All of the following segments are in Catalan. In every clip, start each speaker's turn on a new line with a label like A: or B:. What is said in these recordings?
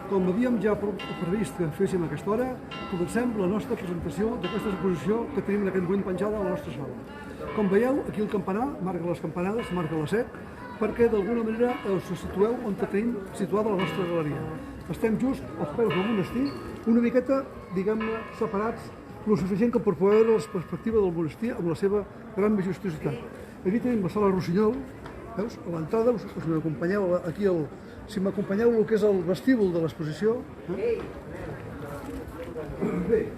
A: Com havíem ja previst que féssim a aquesta hora, comencem la nostra presentació d'aquesta exposició que tenim en aquest moment penjada a la nostra sala. Com veieu, aquí el campanar marca les campanades, marca les 7, perquè d'alguna manera us situeu on tenim situada la nostra galeria. Estem just als peus del monestir, una miqueta, diguem-ne, separats, lo suficient com per poder veure la perspectiva del monestir amb la seva gran majestuositat. Aquí tenim la sala Rossinyol, veus? A l'entrada, us m'acompanyeu aquí, si m'acompanyeu el que és el vestíbul de l'exposició. Bé,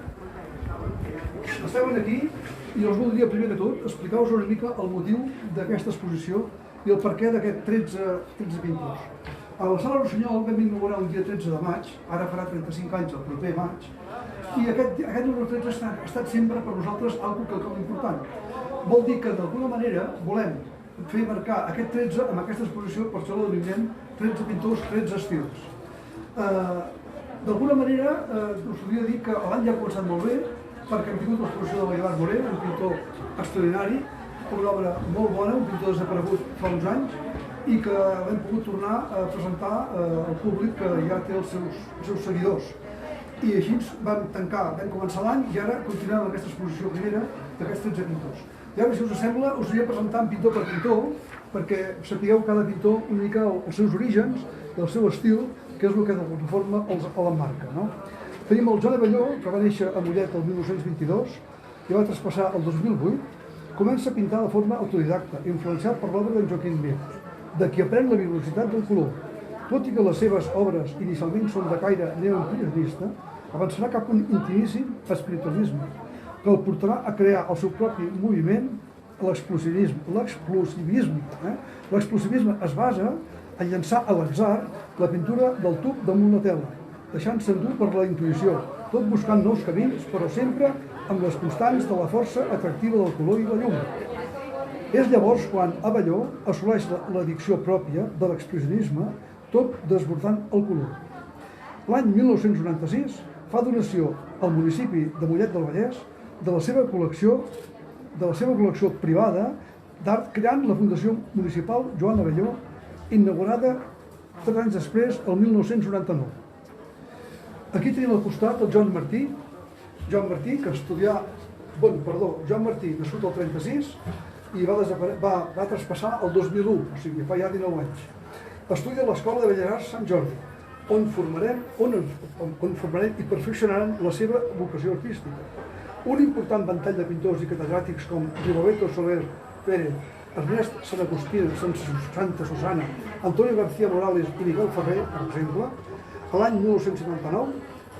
A: esteu aquí i us voldria primer de tot explicar-vos una mica el motiu d'aquesta exposició i el perquè d'aquest 13 pintors. A la sala Rossinyol vam inaugurar un dia 13 de maig, ara farà 35 anys el proper maig, i aquest número 13 ha estat sempre per nosaltres quelcom important. Vol dir que d'alguna manera volem fer marcar aquest 13 amb aquesta exposició, per això la denominem 13 pintors, 13 estils. D'alguna manera us podria dir que l'any ja ha començat molt bé, perquè hem tingut l'exposició de Bailar Moré, un pintor extraordinari, una obra molt bona, un pintor desaparegut fa uns anys, i que l'hem pogut tornar a presentar al públic que ja té els seus seguidors. I així vam començar l'any i ara continuem amb aquesta exposició primera d'aquests 13 pintors. I ara, si us sembla, us aniré presentant pintor per pintor, perquè sapigueu cada pintor una mica els seus orígens i el seu estil, que és el que d'alguna forma l'emmarca. Tenim el Joan Abelló, que va néixer a Mollet el 1922 i va traspassar el 2008, comença a pintar de forma autodidacta, influenciat per l'obra d'en Joaquim Mir, de qui aprèn la virtuositat del color. Tot i que les seves obres inicialment són de caire neoimpressionista, avançarà cap a un intimíssim espiritualisme, que el portarà a crear el seu propi moviment, l'explosivisme. L'explosivisme es basa en llançar a l'atzar la pintura del tub damunt la tela, deixant-se endur per la intuïció, tot buscant nous camins, però sempre amb les constants de la força atractiva del color i la llum. És llavors quan Abelló assoleix l'addicció pròpia de l'expressionisme, tot desbordant el color. L'any 1996 fa donació al municipi de Mollet del Vallès de la seva col·lecció privada d'art, creant la Fundació Municipal Joan Abelló, inaugurada 3 anys després, el 1999. Aquí tenim al costat el Joan Martí, Joan Martí, nascut el 36, i va traspassar el 2001, o sigui, fa ja 19 anys. Estudia a l'Escola de Belles Arts Sant Jordi, on formarem i perfeccionaran la seva vocació artística. Un important ventall de pintors i catedràtics com Rigoberto Soler Pérez, Ernest Sant Agustí, Santa Susana, Antonio García Morales i Miguel Ferrer, per exemple, a l'any 1959,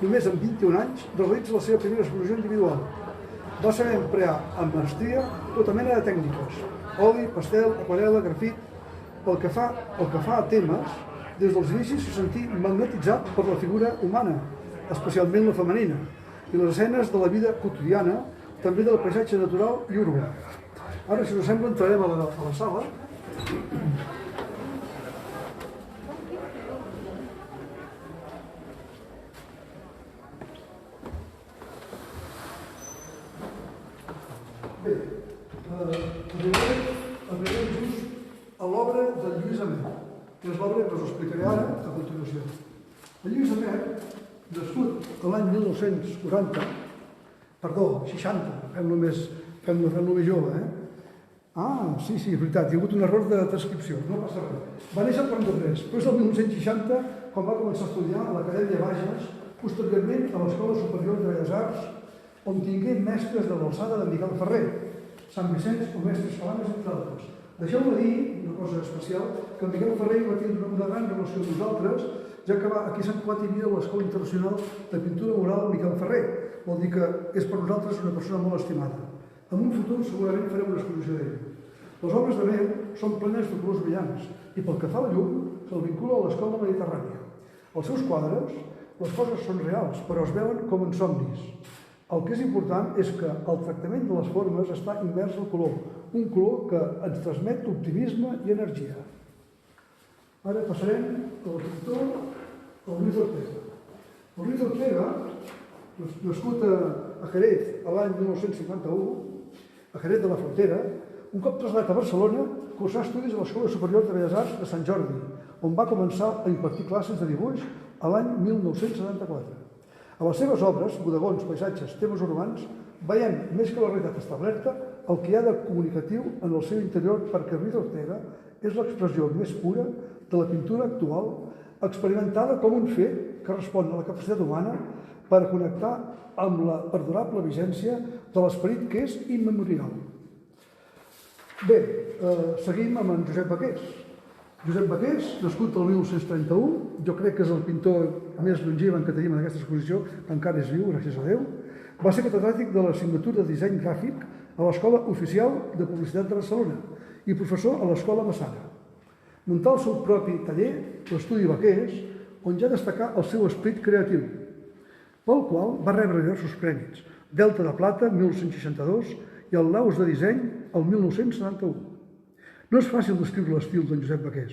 A: només amb 21 anys, realitza la seva primera exposició individual. Va saber emplear amb mestria tota mena de tècniques, oli, pastel, aquarel·la, grafit. Pel que fa a temes, des dels inicis se sentí magnetitzat per la figura humana, especialment la femenina, i les escenes de la vida quotidiana, també del paisatge natural i urbà. Ara, si us sembla, entrarem a la sala. Bé, arribem just a l'obra de Lluís Amer, que és l'obra que us explicaré ara a continuació. El Lluís Amer, nascut l'any 60, fem-lo més jove, sí, és veritat, hi ha hagut un error de transcripció, no passa res. Va néixer el 33, però és el 1960 quan va començar a estudiar a l'Acadèmia Bages, posteriorment a l'Escola Superior de Belles Arts, on tingué mestres de l'alçada de Miquel Ferrer, Sant Vicenç o Mestres Falanes, entre altres. Deixeu-me dir, una cosa especial, que Miquel Ferrer va tindre una gran relació amb nosaltres, ja que aquí a Sant Cugat hi havia l'Escola Internacional de Pintura Mural Miquel Ferrer. Vol dir que és per nosaltres una persona molt estimada. En un futur segurament farem una exposició d'ell. Les obres de Mer són plenes de colors brillants i pel que fa a la llum se'l vincula a l'escola mediterrània. Als seus quadres les coses són reals, però es veuen com en somnis. El que és important és que el tractament de les formes està immers al color, un color que ens transmet optimisme i energia. Ara passarem al pintor Luis Ortega. El Luis Ortega, nascut a Jerez l'any 1951, a Jerez de la Frontera, un cop traslladat a Barcelona, cursà estudis a l'Escola Superior de Belles Arts de Sant Jordi, on va començar a impartir classes de dibuix a l'any 1974. A les seves obres, bodegons, paisatges, temes urbans, veiem, més que la realitat establerta, el que hi ha de comunicatiu en el seu interior, perquè Ruiz Ortega és l'expressió més pura de la pintura actual, experimentada com un fet que respon a la capacitat humana per connectar amb la perdurable vigència de l'esperit que és immemorial. Bé, seguim amb en Josep Baqués. Josep Baqués, nascut el 1931, jo crec que és el pintor més longeven que tenim en aquesta exposició, que encara és viu, gràcies a Déu. Va ser catedràtic de l'assignatura de disseny gràfic a l'Escola Oficial de Publicitat de Barcelona i professor a l'Escola Massana. Muntà el seu propi taller, l'Estudi Baqués, on ja destacà el seu esperit creatiu, pel qual va rebre diversos premis, Delta de Plata, 1962, i el Laus de Disseny, el 1971. No és fàcil descriure l'estil d'en Josep Baqués.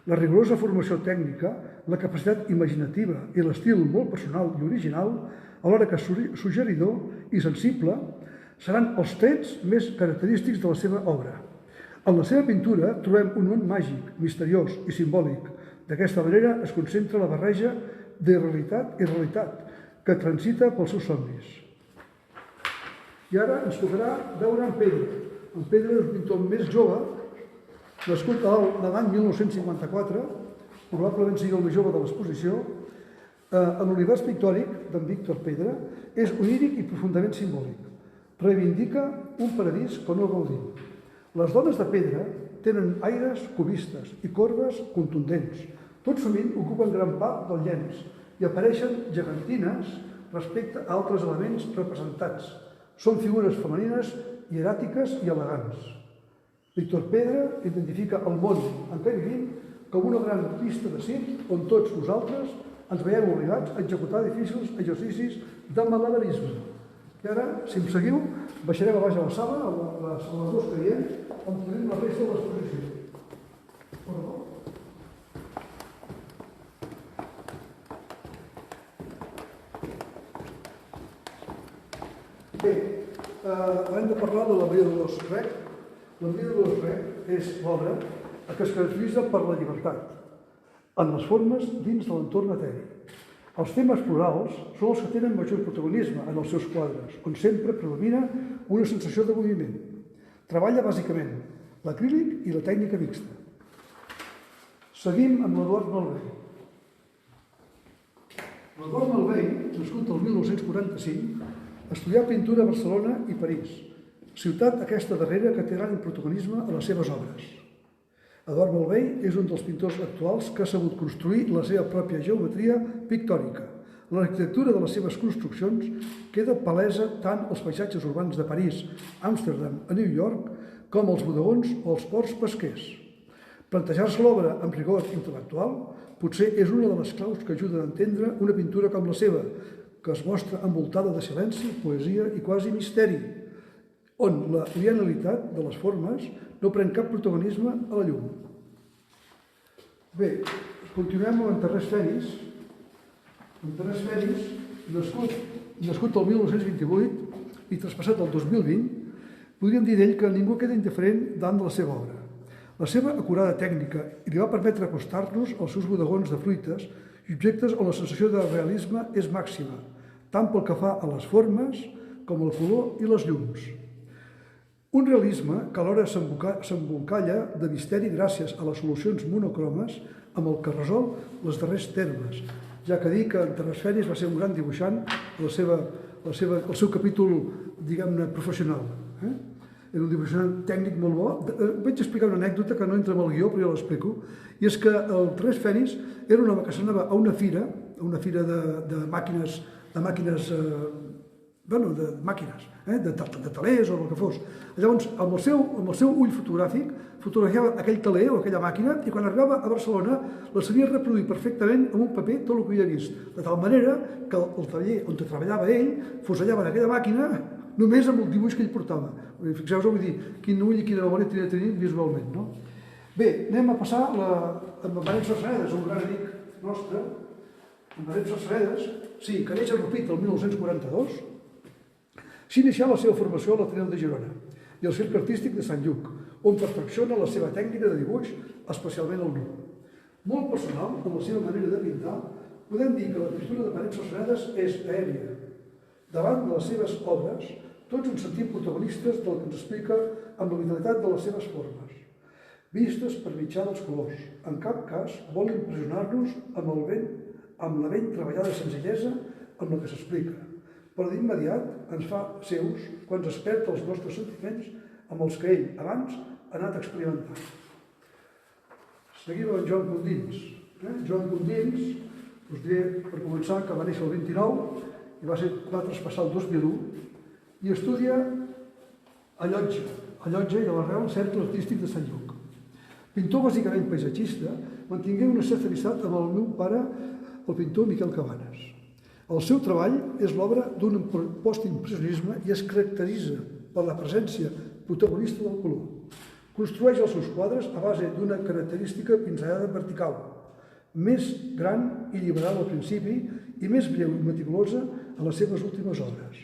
A: La rigorosa formació tècnica, la capacitat imaginativa i l'estil molt personal i original, alhora que suggeridor i sensible, seran els trets més característics de la seva obra. En la seva pintura trobem un món màgic, misteriós i simbòlic. D'aquesta manera es concentra la barreja de realitat i realitat que transita pels seus somnis. I ara ens tocarà veure en Pedro. En Pedro és un pintor més jove, nascut l'any 1954, probablement sigui el més jove de l'exposició. En l'univers pictòric d'en Víctor Pedra és oníric i profundament simbòlic. Reivindica un paradís que no gaudim. Les dones de Pedra tenen aires cubistes i corbes contundents. Tot sovint ocupen gran part del llenç i apareixen gegantines respecte a altres elements representats. Són figures femenines hieràtiques i elegants. Víctor Pedra identifica el món en què vivim com una gran pista de circ on tots nosaltres ens veiem obligats a executar difícils exercicis de malabarisme. I ara, si em seguiu, baixarem a baix a la sala, a les dues que hi ha, on tenim la resta de l'exposició. Bé, hem de parlar de la Maria Dolors Rec. La Maria Dolors Rec és l'obra que es caracteritza per la llibertat en les formes dins de l'entorn eteri. Els temes florals són els que tenen major protagonisme en els seus quadres, on sempre predomina una sensació de moviment. Treballa bàsicament l'acrílic i la tècnica mixta. Seguim amb l'Eduard Malvei. L'Eduard Malvei, nascut el 1945, estudià pintura a Barcelona i París, ciutat aquesta darrera que té gran protagonisme a les seves obres. Eduard Malvei és un dels pintors actuals que ha sabut construir la seva pròpia geometria pictòrica. L'arquitectura de les seves construccions queda palesa tant als paisatges urbans de París, Amsterdam o New York, com als bodegons o als ports pesquers. Plantejar-se l'obra amb rigor intel·lectual potser és una de les claus que ajuden a entendre una pintura com la seva, que es mostra envoltada de silenci, poesia i quasi misteri, on la linealitat de les formes no pren cap protagonisme a la llum. Bé, continuem amb en Terrés Fenis. En Terrés Fenis, nascut el 1928 i traspassat el 2020, podríem dir d'ell que ningú queda indiferent davant de la seva obra. La seva acurada tècnica li va permetre acostar-nos als seus bodegons de fruites i objectes on la sensació de realisme és màxima, tant pel que fa a les formes com al color i les llums. Un realisme que alhora s'embolcalla de misteri gràcies a les solucions monocromes amb el que resol els darrers termes, ja que dir que en Terrés Fenis va ser un gran dibuixant el seu capítol, diguem-ne, professional. Era un dibuixant tècnic molt bo. Vaig explicar una anècdota que no entra en el guió, però ja l'explico, i és que el Terrés Fenis era un home que s'anava a una fira de màquines, de talers o el que fos. Llavors, amb el seu ull fotogràfic, fotografiava aquell taler o aquella màquina i quan arribava a Barcelona la sabia reproduir perfectament en un paper tot el que havia vist, de tal manera que el taller on treballava ell fusellava en aquella màquina només amb el dibuix que ell portava. Fixeu-vos, vull dir, quin ull i quina memòria tenia de tenir visualment, no? Bé, anem a passar amb en Benet Sarseredes, un gran amic nostre. En Benet Sarseredes, sí, que neix a Rupit el 1942, s'inicià la seva formació a l'Ateneu de Girona i al Circ Artístic de Sant Lluc, on perfecciona la seva tècnica de dibuix, especialment el nu. Molt personal, amb la seva manera de pintar, podem dir que la pintura de parets ordenades és aèria. Davant de les seves obres, tots ens sentim protagonistes del que ens explica amb la vitalitat de les seves formes, vistes per mitjà dels colors. En cap cas vol impressionar-nos amb la ben treballada senzillesa amb la que s'explica, però d'immediat ens fa seus quan desperta els nostres sentiments amb els que ell abans ha anat experimentant. Seguim amb Joan Condins. Joan Condins, us diré per començar que va néixer el 29 i va traspassar el 2001 i estudia a Llotja i a l'Arrel, Cercle Artístic de Sant Lluc. Pintor bàsicament paisatgista, mantingué una certa amistat amb el meu pare, el pintor Miquel Cabanes. El seu treball és l'obra d'un postimpressionisme i es caracteritza per la presència protagonista del color. Construeix els seus quadres a base d'una característica pinzellada vertical, més gran i liberal al principi i més breu i meticulosa en les seves últimes obres.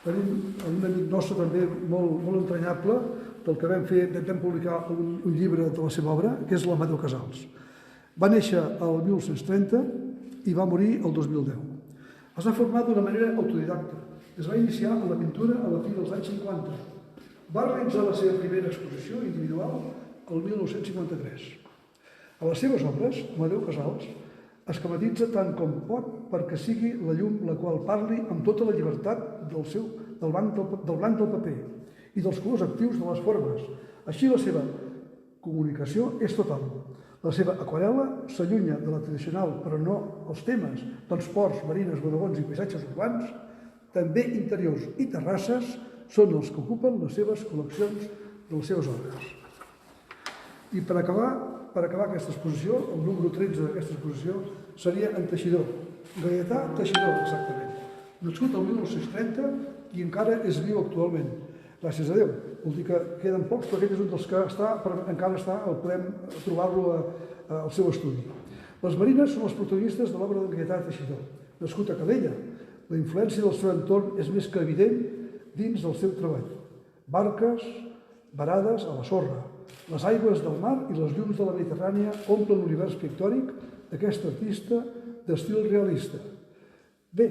A: Tenim un amic nostre també molt entranyable, del que vam publicar un llibre de la seva obra, que és l'Amadeu Casals. Va néixer el 1930 i va morir el 2010. Es va formar d'una manera autodidacta. Es va iniciar en la pintura a la fi dels anys 50. Va realitzar la seva primera exposició individual el 1953. A les seves obres, Amadeu Casals esquematitza tant com pot perquè sigui la llum la qual parli amb tota la llibertat del blanc del paper i dels colors actius de les formes. Així la seva comunicació és total. La seva aquarel·la s'allunya de la tradicional, però no els temes dels ports, marines, bodegons i paisatges urbans, també interiors i terrasses són els que ocupen les seves col·leccions de les seves obres. I per acabar aquesta exposició, el número 13 d'aquesta exposició seria en Teixidor, Gaietà Teixidor, exactament. Nascut el 1930 i encara és viu actualment. Gràcies a Déu. Vol dir que queden pocs, però aquest és un dels que encara està, podem trobar-lo al seu estudi. Les marines són els protagonistes de l'obra de Gaietà Teixidor. Nascut a Calella, la influència del seu entorn és més que evident dins del seu treball. Barques varades a la sorra, les aigües del mar i les llums de la Mediterrània omplen l'univers pictòric d'aquest artista d'estil realista. Bé,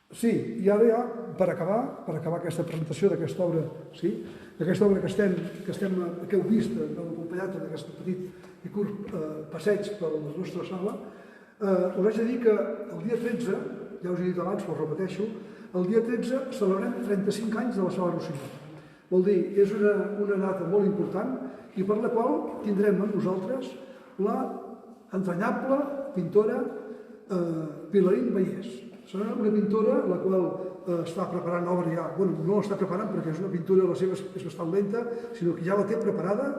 A: sí, i ara ja, per acabar aquesta presentació d'aquesta obra, d'aquesta obra que heu vist, acompanyat en aquest petit i curt passeig per la nostra sala, us haig de dir que el dia 13, ja us he dit abans, però ho repeteixo, el dia 13 celebrem 35 anys de la Sala Rosselló. Vol dir, és una data molt important i per la qual tindrem amb nosaltres la entranyable pintora Pilarín Bayés. Serà una pintora la qual està preparant obra ja, no l'està preparant perquè és una pintura, la seva és bastant lenta, sinó que ja la té preparada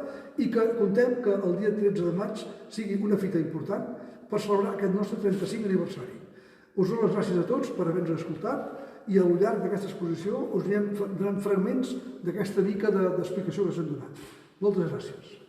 A: i que contem que el dia 13 de maig sigui una fita important per celebrar aquest nostre 35 aniversari. Us dono les gràcies a tots per haver-nos escoltat i al llarg d'aquesta exposició us anirem donant fragments d'aquesta mica d'explicació que s'han donat. Moltes gràcies.